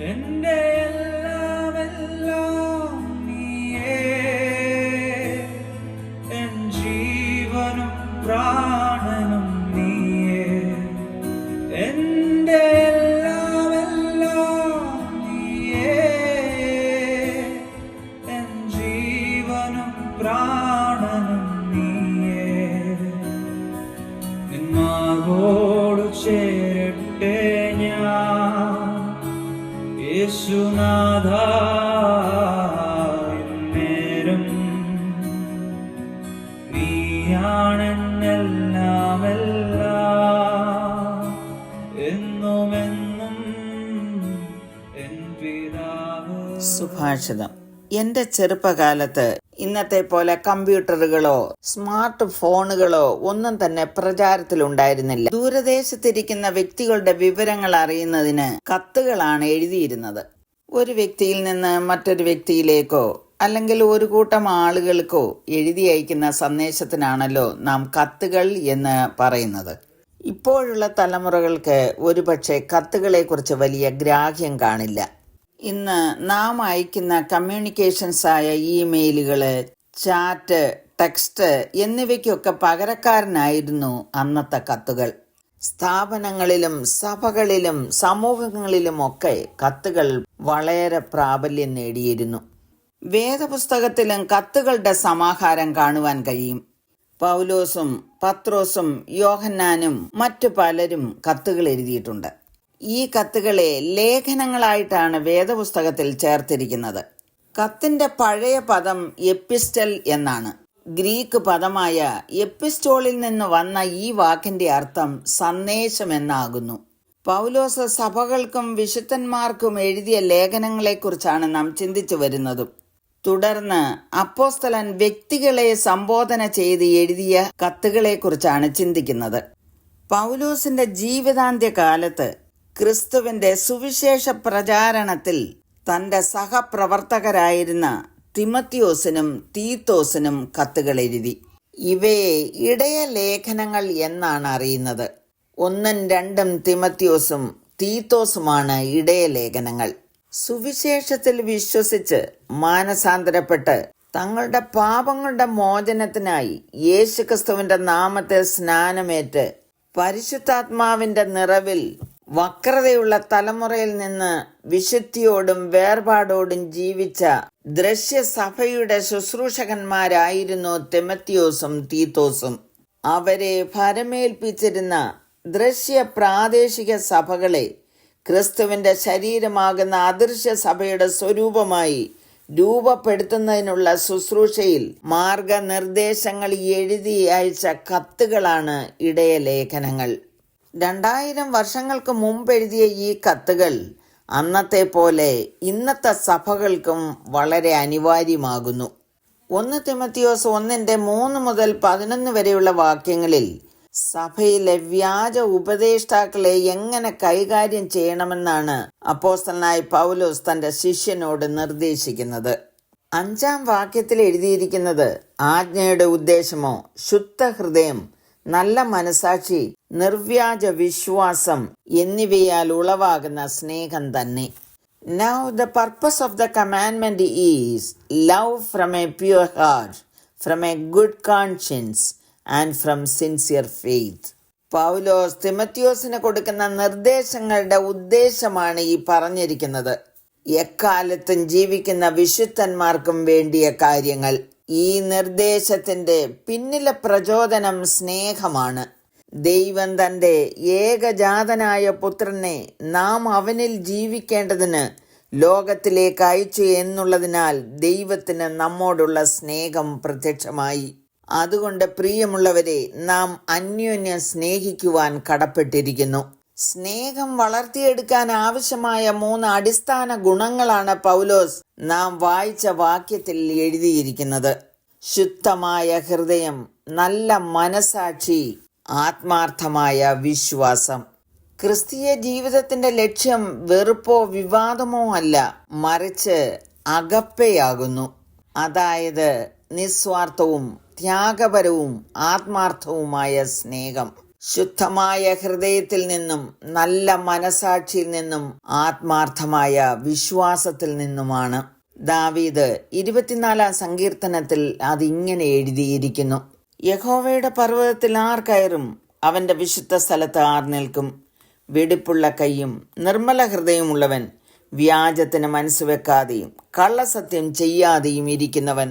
എന്റെ എല്ലാമെല്ലാം നീയേ, എൻ ജീവനും പ്രാണനും നീയേ. എന്റെ എല്ലാമെല്ലാം നീയേ, എൻ ജീവനും പ്രാണനും നീയേ. നിന്മാവോടു ചേരട്ടെ ഞാൻ യേശുനാഥ, നേരം നീയാണെന്നെല്ലാമെല്ലാം, എന്നുമെന്നും എൻ പിതാവ്. സുഭാഷിതം. എന്റെ ചെറുപ്പകാലത്ത് ഇന്നത്തെ പോലെ കമ്പ്യൂട്ടറുകളോ സ്മാർട്ട് ഫോണുകളോ ഒന്നും തന്നെ പ്രചാരത്തിലുണ്ടായിരുന്നില്ല. ദൂരദേശത്തിരിക്കുന്ന വ്യക്തികളുടെ വിവരങ്ങൾ അറിയുന്നതിന് കത്തുകളാണ് എഴുതിയിരുന്നത്. ഒരു വ്യക്തിയിൽ നിന്ന് മറ്റൊരു വ്യക്തിയിലേക്കോ അല്ലെങ്കിൽ ഒരു കൂട്ടം ആളുകൾക്കോ എഴുതി അയക്കുന്ന സന്ദേശത്തിനാണല്ലോ നാം കത്തുകൾ എന്ന് പറയുന്നത്. ഇപ്പോഴുള്ള തലമുറകൾക്ക് ഒരുപക്ഷെ കത്തുകളെക്കുറിച്ച് വലിയ ഗ്രാഹ്യം കാണില്ല. ഇന്ന് നാം അയക്കുന്ന കമ്മ്യൂണിക്കേഷൻസായ ഇമെയിലുകള്, ചാറ്റ്, ടെക്സ്റ്റ് എന്നിവയ്ക്കൊക്കെ പകരക്കാരനായിരുന്നു അന്നത്തെ കത്തുകൾ. സ്ഥാപനങ്ങളിലും സഭകളിലും സമൂഹങ്ങളിലുമൊക്കെ കത്തുകൾ വളരെ പ്രാബല്യം നേടിയിരുന്നു. വേദപുസ്തകത്തിലും കത്തുകളുടെ സമാഹാരം കാണുവാൻ കഴിയും. പൗലോസും പത്രോസും യോഹന്നാനും മറ്റു പലരും കത്തുകൾ എഴുതിയിട്ടുണ്ട്. ഈ കത്തുകളെ ലേഖനങ്ങളായിട്ടാണ് വേദപുസ്തകത്തിൽ ചേർത്തിരിക്കുന്നത്. കത്തിന്റെ പഴയ പദം എപ്പിസ്റ്റൽ എന്നാണ്. ഗ്രീക്ക് പദമായ എപ്പിസ്റ്റോളിൽ നിന്ന് വന്ന ഈ വാക്കിന്റെ അർത്ഥം സന്ദേശം എന്നാകുന്നു. പൗലോസ് സഭകൾക്കും വിശുദ്ധന്മാർക്കും എഴുതിയ ലേഖനങ്ങളെക്കുറിച്ചാണ് നാം ചിന്തിച്ചു വരുന്നതും. തുടർന്ന് അപ്പോസ്തലൻ വ്യക്തികളെ സംബോധന ചെയ്ത് എഴുതിയ കത്തുകളെക്കുറിച്ചാണ് ചിന്തിക്കുന്നത്. പൗലോസിന്റെ ജീവിതാന്ത്യ കാലത്ത് ക്രിസ്തുവിന്റെ സുവിശേഷ പ്രചാരണത്തിൽ തന്റെ സഹപ്രവർത്തകരായിരുന്ന തിമത്തിയോസിനും തീത്തോസിനും കത്തുകൾ എഴുതി. ഇവയെ ഇടയ ലേഖനങ്ങൾ എന്നാണ് അറിയുന്നത്. 1, 2 തിമത്തിയോസും തീത്തോസുമാണ് ഇടയ ലേഖനങ്ങൾ. സുവിശേഷത്തിൽ വിശ്വസിച്ച് മാനസാന്തരപ്പെട്ട് തങ്ങളുടെ പാപങ്ങളുടെ മോചനത്തിനായി യേശുക്രിസ്തുവിന്റെ നാമത്തെ സ്നാനമേറ്റ് പരിശുദ്ധാത്മാവിന്റെ നിറവിൽ വക്രതയുള്ള തലമുറയിൽ നിന്ന് വിശുദ്ധിയോടും വേർപാടോടും ജീവിച്ച ദൃശ്യസഭയുടെ ശുശ്രൂഷകന്മാരായിരുന്നു തിമത്തിയോസും തീത്തോസും. അവരെ ഭരമേൽപ്പിച്ചിരുന്ന ദൃശ്യ പ്രാദേശിക സഭകളെ ക്രിസ്തുവിന്റെ ശരീരമാകുന്ന അദൃശ്യ സഭയുടെ സ്വരൂപമായി രൂപപ്പെടുത്തുന്നതിനുള്ള ശുശ്രൂഷയിൽ മാർഗനിർദ്ദേശങ്ങൾ എഴുതി അയച്ച കത്തുകളാണ് ഇടയ ലേഖനങ്ങൾ. 2000 വർഷങ്ങൾക്ക് മുമ്പ് എഴുതിയ ഈ കത്തുകൾ അന്നത്തെ പോലെ ഇന്നത്തെ സഭകൾക്കും വളരെ അനിവാര്യമാകുന്നു. 1 തിമത്തിയോസ് 1:3 മുതൽ 11 വരെയുള്ള വാക്യങ്ങളിൽ സഭയിലെ വ്യാജ ഉപദേഷ്ടാക്കളെ എങ്ങനെ കൈകാര്യം ചെയ്യണമെന്നാണ് അപ്പോസ്തലനായ പൗലോസ് തന്റെ ശിഷ്യനോട് നിർദ്ദേശിക്കുന്നത്. 5-ാം വാക്യത്തിൽ എഴുതിയിരിക്കുന്നത് ആജ്ഞയുടെ ഉദ്ദേശമോ ശുദ്ധ ഹൃദയം, നല്ല മനസാക്ഷി, നിർവ്യാജ വിശ്വാസം എന്നിവയാൽ ഉളവാകുന്ന സ്നേഹം തന്നെ. Now the purpose of the commandment is love from a pure heart, from a good conscience and from sincere faith. പൗലോസ് തിമത്തിയോസിന് കൊടുക്കുന്ന നിർദ്ദേശങ്ങളുടെ ഉദ്ദേശമാണ് ഈ പറഞ്ഞിരിക്കുന്നത്. എക്കാലത്തും ജീവിക്കുന്ന വിശുദ്ധന്മാർക്കും വേണ്ടിയ കാര്യങ്ങൾ. ഈ നിർദ്ദേശത്തിന്റെ പിന്നിലെ പ്രചോദനം സ്നേഹമാണ്. ദൈവം തന്റെ ഏകജാതനായ പുത്രനെ നാം അവനിൽ ജീവിക്കേണ്ടതിന് ലോകത്തിലേക്ക് അയച്ചു എന്നുള്ളതിനാൽ ദൈവത്തിന് നമ്മോടുള്ള സ്നേഹം പ്രത്യക്ഷമായി. അതുകൊണ്ട് പ്രിയമുള്ളവരെ, നാം അന്യോന്യം സ്നേഹിക്കുവാൻ കടപ്പെട്ടിരിക്കുന്നു. സ്നേഹം വളർത്തിയെടുക്കാൻ ആവശ്യമായ 3 അടിസ്ഥാന ഗുണങ്ങളാണ് പൗലോസ് നാം വായിച്ച വാക്യത്തിൽ എഴുതിയിരിക്കുന്നത്. ശുദ്ധമായ ഹൃദയം, നല്ല മനസാക്ഷി, ആത്മാർത്ഥമായ വിശ്വാസം. ക്രിസ്തീയ ജീവിതത്തിന്റെ ലക്ഷ്യം വെറുപ്പോ വിവാദമോ അല്ല, മറിച്ച് അഗപ്പയാകുന്നു. അതായത് നിസ്വാർത്ഥവും ത്യാഗപരവും ആത്മാർത്ഥവുമായ സ്നേഹം. ശുദ്ധമായ ഹൃദയത്തിൽ നിന്നും, നല്ല മനസാക്ഷിയിൽ നിന്നും, ആത്മാർത്ഥമായ വിശ്വാസത്തിൽ നിന്നുമാണ്. ദാവീദ് 24 സങ്കീർത്തനത്തിൽ അതിങ്ങനെ എഴുതിയിരിക്കുന്നു: യഹോവയുടെ പർവ്വതത്തിൽ ആർ കയറും? അവന്റെ വിശുദ്ധ സ്ഥലത്ത് ആർ നിൽക്കും? വെടിപ്പുള്ള കൈയും നിർമ്മല ഹൃദയമുള്ളവൻ, വ്യാജത്തിന് മനസ്സുവെക്കാതെയും കള്ളസത്യം ചെയ്യാതെയും ഇരിക്കുന്നവൻ.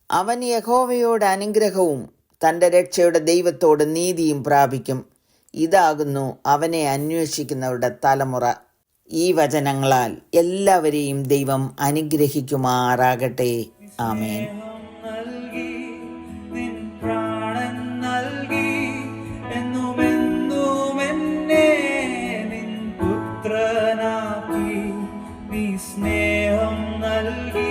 അവൻ യഹോവയോട് അനുഗ്രഹവും തൻ്റെ രക്ഷയുടെ ദൈവത്തോട് നീതിയും പ്രാപിക്കും. ഇതാകുന്നു അവനെ അന്വേഷിക്കുന്നവരുടെ തലമുറ. ഈ വചനങ്ങളാൽ എല്ലാവരെയും ദൈവം അനുഗ്രഹിക്കുമാറാകട്ടെ. ആമേൻ. നൽകി നിൻ പ്രാണൻ നൽകി എന്നുമെന്നും എന്നെ നിൻ പുത്രനാക്കി. നീ സ്നേഹം നൽകി